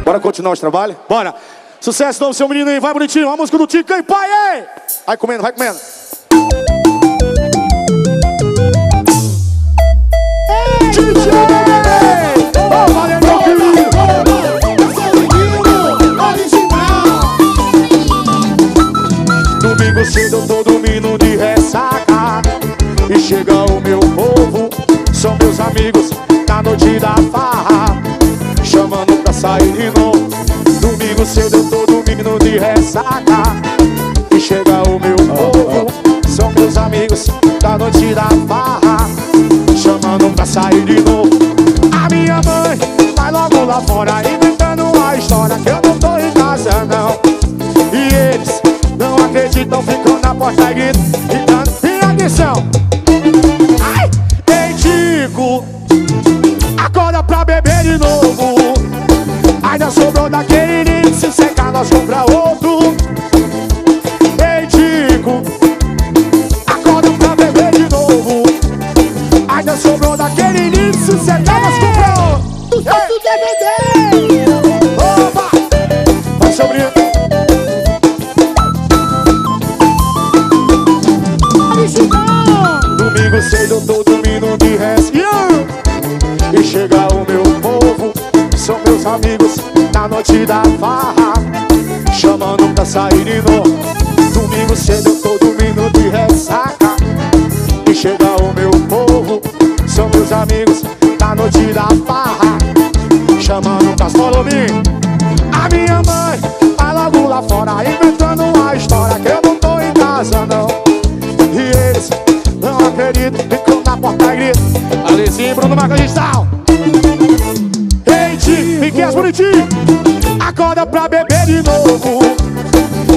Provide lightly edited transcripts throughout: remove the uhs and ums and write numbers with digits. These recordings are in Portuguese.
Bora continuar os trabalhos? Bora! Sucesso novo, seu menino aí, vai bonitinho. A música do Tico, hein, pai, ei! Vai comendo, vai comendo. DJ! Oh, valeu, meu querido! Domingo cedo eu tô dormindo de ressaca e chega o meu povo, são meus amigos na noite da farra, chamando pra sair de novo. Domingo cedo eu tô dormindo de ressaca e chega o meu povo, são meus amigos na noite da farra, chamando pra sair de novo. A minha mãe vai logo lá fora inventando uma história que eu não tô em casa não. E eles não acreditam, ficam na porta e gritam, e atenção. Ai! Ei, Tico, acorda pra beber de novo. Ainda sobrou daquele início, se secar nós compra outro. Ei, Tico, acorda pra beber de novo. Ainda sobrou daquele início, se secar nós compra outro. Tu faz o DVD. Opa! Vai, sobrinho. Domingo cedo eu tô dormindo de resto e chega o meu povo, são meus amigos na noite da farra, chamando pra sair de novo. Domingo cedo eu tô dormindo de ressaca e chega o meu povo, são meus amigos na noite da farra, chamando pra Solomim. A minha mãe vai logo lá fora inventando uma história que eu não tô em casa não. E eles não acreditam, ficam na porta e gritam. Alizinho, Bruno Magalhães. Ei, Ti, Miquel bonitinho, acorda pra beber de novo.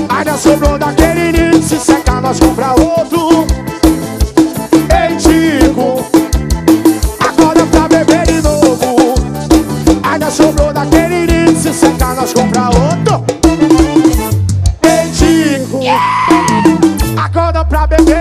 Ainda sobrou daquele início, se secar nós compra outro. Ei, Tico, acorda pra beber de novo. Ainda sobrou daquele início, se secar nós compra outro. Ei, Tico, acorda pra beber